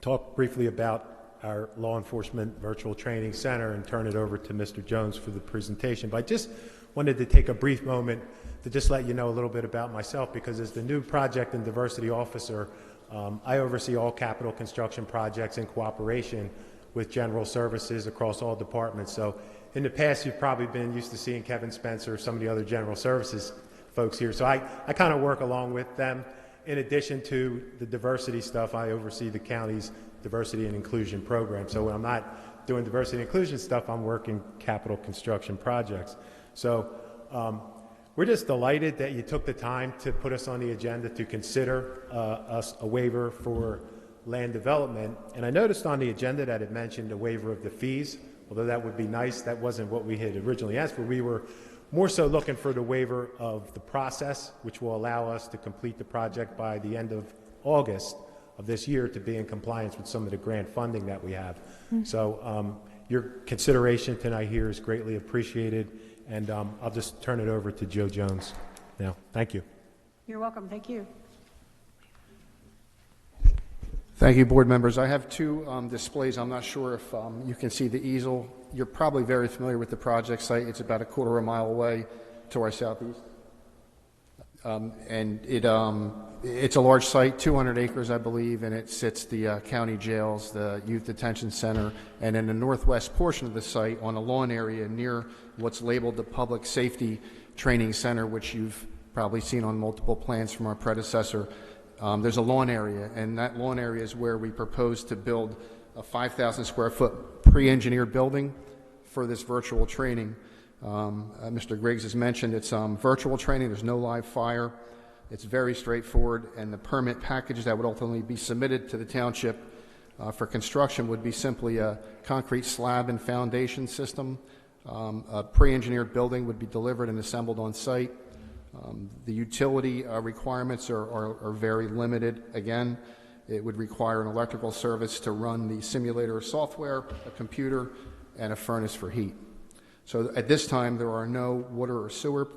talk briefly about our Law Enforcement Virtual Training Center and turn it over to Mr. Jones for the presentation. But I just wanted to take a brief moment to just let you know a little bit about myself, because as the new Project and Diversity Officer, I oversee all capital construction projects in cooperation with General Services across all departments. So in the past, you've probably been used to seeing Kevin Spencer or some of the other General Services folks here. So I kind of work along with them. In addition to the diversity stuff, I oversee the county's diversity and inclusion program. So when I'm not doing diversity and inclusion stuff, I'm working capital construction projects. So we're just delighted that you took the time to put us on the agenda to consider us a waiver for land development. And I noticed on the agenda that it mentioned a waiver of the fees. Although that would be nice, that wasn't what we had originally asked for. We were more so looking for the waiver of the process, which will allow us to complete the project by the end of August of this year to be in compliance with some of the grant funding that we have. So your consideration tonight here is greatly appreciated, and I'll just turn it over to Joe Jones now. Thank you.
You're welcome. Thank you.
Thank you, board members. I have two displays. I'm not sure if you can see the easel. You're probably very familiar with the project site. It's about a quarter of a mile away to our southeast. And it's a large site, 200 acres, I believe, and it sits the county jails, the youth detention center, and in the northwest portion of the site on a lawn area near what's labeled the Public Safety Training Center, which you've probably seen on multiple plans from our predecessor. There's a lawn area, and that lawn area is where we propose to build a 5,000 square foot pre-engineered building for this virtual training. Mr. Griggs has mentioned it's virtual training. There's no live fire. It's very straightforward, and the permit package that would ultimately be submitted to the township for construction would be simply a concrete slab and foundation system. A pre-engineered building would be delivered and assembled on site. The utility requirements are very limited. Again, it would require an electrical service to run the simulator software, a computer, and a furnace for heat. So at this time, there are no water or sewer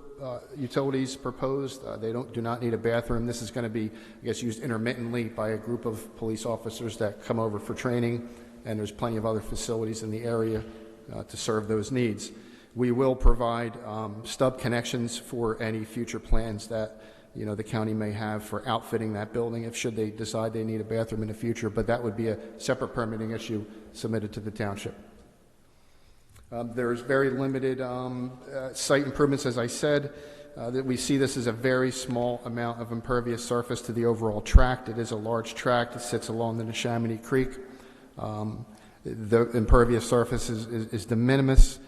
utilities proposed. They do not need a bathroom. This is going to be, I guess, used intermittently by a group of police officers that come over for training, and there's plenty of other facilities in the area to serve those needs. We will provide stub connections for any future plans that the county may have for outfitting that building if should they decide they need a bathroom in the future, but that would be a separate permitting issue submitted to the township. There's very limited site improvements, as I said. That we see this as a very small amount of impervious surface to the overall tract. It is a large tract. It sits along the Neshaminy Creek. The impervious surface is de minimis.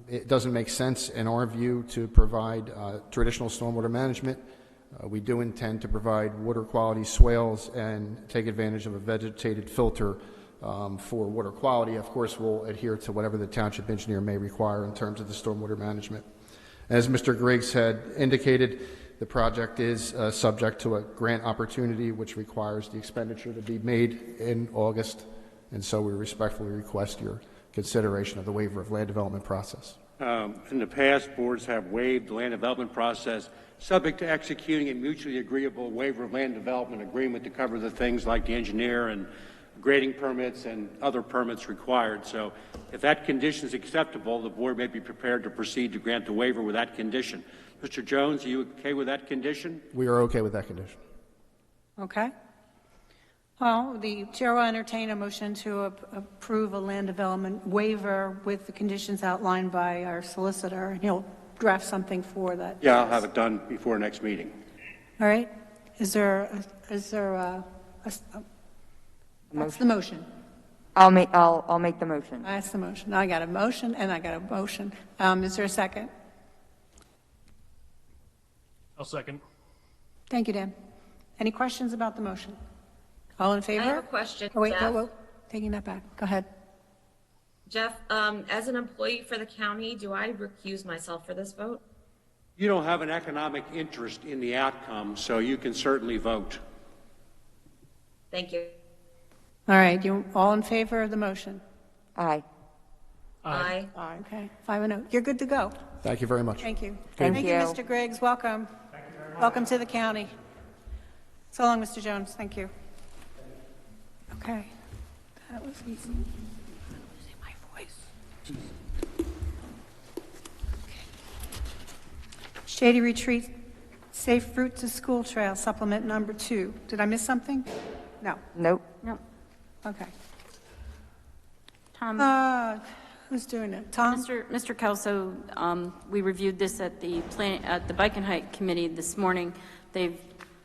It doesn't make sense, in our view, to provide traditional stormwater management. We do intend to provide water quality swales and take advantage of a vegetated filter for water quality. Of course, we'll adhere to whatever the township engineer may require in terms of the stormwater management. As Mr. Griggs had indicated, the project is subject to a grant opportunity, which requires the expenditure to be made in August, and so we respectfully request your consideration of the waiver of land development process.
In the past, boards have waived the land development process subject to executing a mutually agreeable waiver of land development agreement to cover the things like the engineer and grading permits and other permits required. So if that condition is acceptable, the board may be prepared to proceed to grant the waiver with that condition. Mr. Jones, are you okay with that condition?
We are okay with that condition.
Okay. Well, the chair will entertain a motion to approve a land development waiver with the conditions outlined by our solicitor, and he'll draft something for that.
Yeah, I'll have it done before next meeting.
All right. Is there That's the motion.
I'll make the motion.
That's the motion. I got a motion and I got a motion. Is there a second?
I'll second.
Thank you, Dan. Any questions about the motion? All in favor?
I have a question,
Oh, wait,
Jeff.
whoa. Taking that back. Go ahead.
Jeff, as an employee for the county, do I recuse myself for this vote?
You don't have an economic interest in the outcome, so you can certainly vote.
Thank you.
All right. You all in favor of the motion?
Aye.
Aye.
Okay, 5-0. You're good to go.
Thank you very much.
Thank you.
Thank
Thank
you.
you, Mr. Griggs. Welcome. Welcome to the county. So long, Mr. Jones. Thank you. Okay. That was easy. I'm losing my voice. Okay. Shady Retreat Safe Route to School Trail Supplement Number 2. Did I miss something? No.
Nope.
No.
Okay.
Tom?
Who's doing it? Tom?
Mr. Kelso, we reviewed this at the Bike and Hike Committee this morning. They've,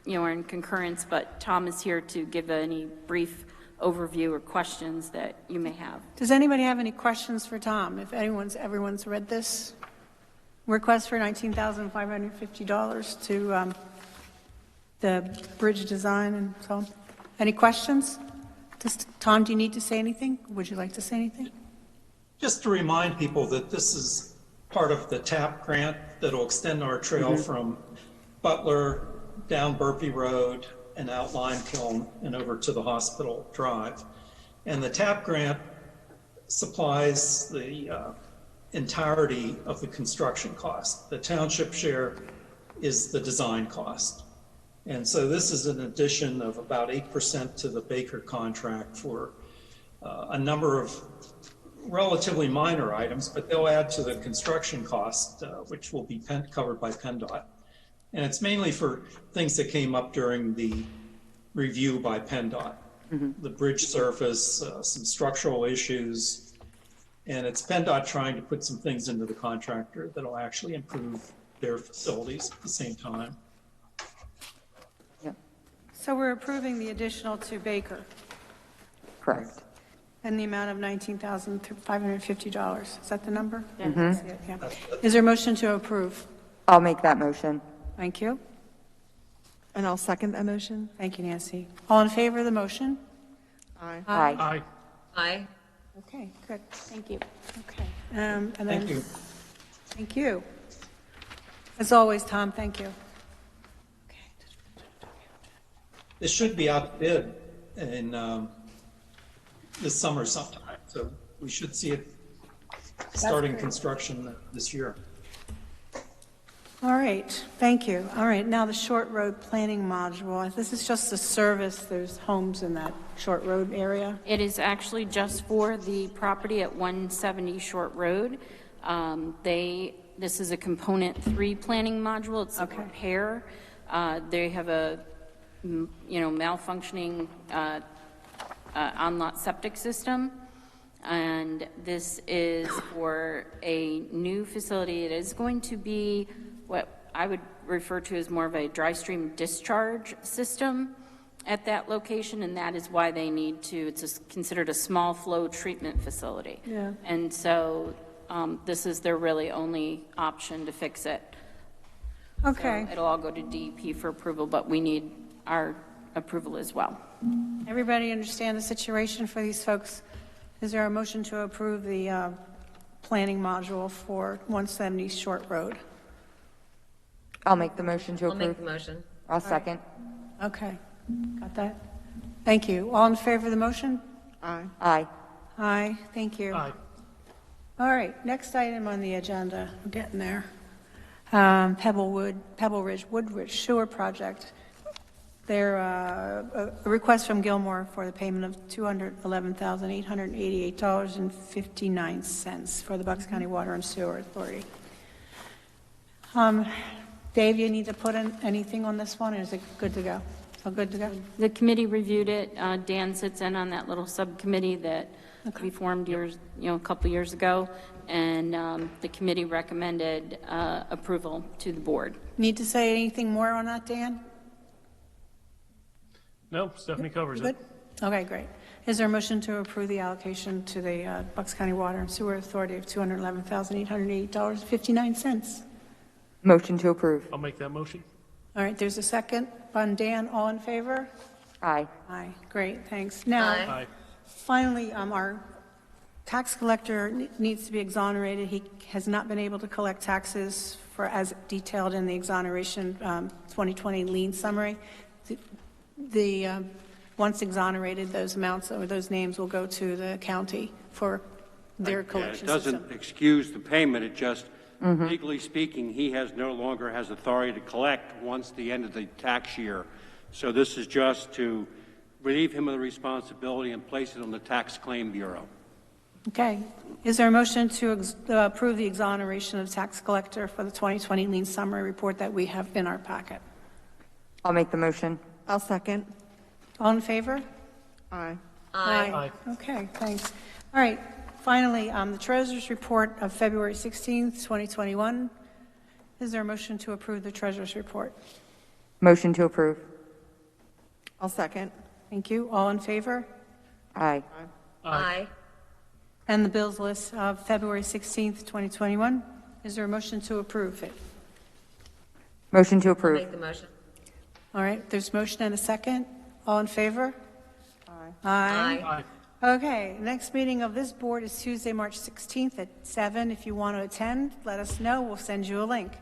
are in concurrence, but Tom is here to give any brief overview or questions that you may have.
Does anybody have any questions for Tom? If everyone's read this? Request for $19,550 to the bridge design and so on. Any questions? Tom, do you need to say anything? Would you like to say anything?
Just to remind people that this is part of the TAP grant that'll extend our trail from Butler down Burpee Road and out Lime Kiln and over to the Hospital Drive. And the TAP grant supplies the entirety of the construction cost. The township share is the design cost. And so this is an addition of about 8% to the Baker contract for a number of relatively minor items, but they'll add to the construction cost, which will be covered by PennDOT. And it's mainly for things that came up during the review by PennDOT. The bridge surface, some structural issues, and it's PennDOT trying to put some things into the contractor that'll actually improve their facilities at the same time.
So we're approving the additional to Baker
Correct.
in the amount of $19,550. Is that the number?
Mm-hmm.
Yeah. Is there a motion to approve?
I'll make that motion.
Thank you.
And I'll second that motion.
Thank you, Nancy. All in favor of the motion?
Aye.
Aye.
Aye.
Aye.
Okay, good.
Thank you.
Okay. And then,
Thank you.
Thank you. As always, Tom, thank you.
This should be out bid in this summer sometime, so we should see it starting construction this year.
All right, thank you. All right, now the short road planning module. This is just a service. There's homes in that short road area.
It is actually just for the property at 170 Short Road. This is a component 3 planning module. It's a repair. They have a malfunctioning on-lot septic system, and this is for a new facility. It is going to be what I would refer to as more of a dry stream discharge system at that location, and that is why they need to, it's considered a small flow treatment facility.
Yeah.
And so this is their really only option to fix it.
Okay.
So it'll all go to DEP for approval, but we need our approval as well.
Everybody understand the situation for these folks? Is there a motion to approve the planning module for 170 Short Road?
I'll make the motion to
I'll
approve.
make the motion.
I'll second.
Okay, got that? Thank you. All in favor of the motion?
Aye.
Aye.
Aye, thank you.
Aye.
All right, next item on the agenda, we're getting there. Pebble Ridge Woodridge Sewer Project. They're a request from Gilmore for the payment of $211,888.59 for the Bucks County Water and Sewer Authority. Dave, you need to put in anything on this one, or is it good to go? So good to go?
The committee reviewed it. Dan sits in on that little subcommittee that we formed a couple years ago, and the committee recommended approval to the board.
Need to say anything more on that, Dan?
No, Stephanie covers
Good?
it.
Okay, great. Is there a motion to approve the allocation to the Bucks County Water and Sewer Authority of $211,888.59?
Motion to approve.
I'll make that motion.
All right, there's a second on Dan. All in favor?
Aye.
Aye, great, thanks. Now,
Aye.
Aye.
finally, our tax collector needs to be exonerated. He has not been able to collect taxes for, as detailed in the exoneration 2020 lien summary. Once exonerated, those amounts or those names will go to the county for their
It
collection
doesn't
system.
excuse the payment, it just, legally speaking, he no longer has authority to collect once the end of the tax year. So this is just to relieve him of the responsibility and place it on the Tax Claim Bureau.
Okay. Is there a motion to approve the exoneration of tax collector for the 2020 lien summary report that we have in our packet?
I'll make the motion.
I'll second.
All in favor?
Aye.
Aye. Okay, thanks. All right, finally, the treasurer's report of February 16th, 2021. Is there a motion to approve the treasurer's report?
Motion to approve.
I'll second.
Thank you. All in favor?
Aye.
Aye.
And the bills list of February 16th, 2021. Is there a motion to approve it?
Motion to
I'll
approve.
make the motion.
All right, there's motion and a second. All in favor?
Aye.
Aye.
Aye.
Okay, next meeting of this board is Tuesday, March 16th at 7. If you want to attend, let us know. We'll send you a link.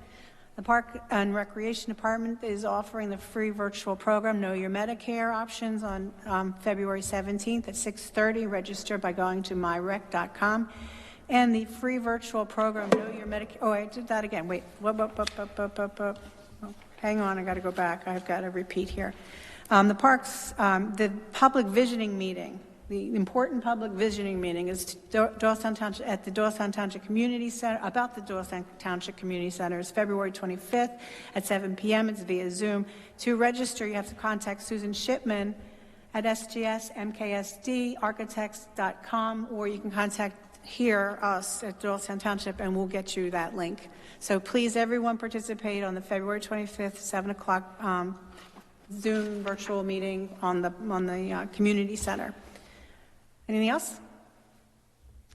The Park and Recreation Department is offering the free virtual program, Know Your Medicare options on February 17th at 6:30. Register by going to myrec.com. And the free virtual program, Know Your Medicare, oh, I did that again. Wait, hang on, I got to go back. I've got to repeat here. The public visioning meeting, the important public visioning meeting is Doylestown Township, at the Doylestown Township Community Center, about the Doylestown Township Community Center. It's February 25th at 7 p.m. It's via Zoom. To register, you have to contact Susan Shipman at sgsmksdarchitects.com, or you can contact us at Doylestown Township, and we'll get you that link. So please, everyone, participate on the February 25th, 7 o'clock Zoom virtual meeting on the community center. Anything else?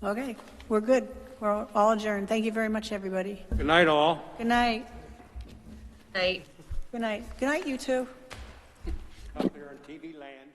Okay, we're good. We're all adjourned. Thank you very much, everybody.
Good night, all.
Good night.
Aye.
Good night. Good night, you two.
Up there in TV land.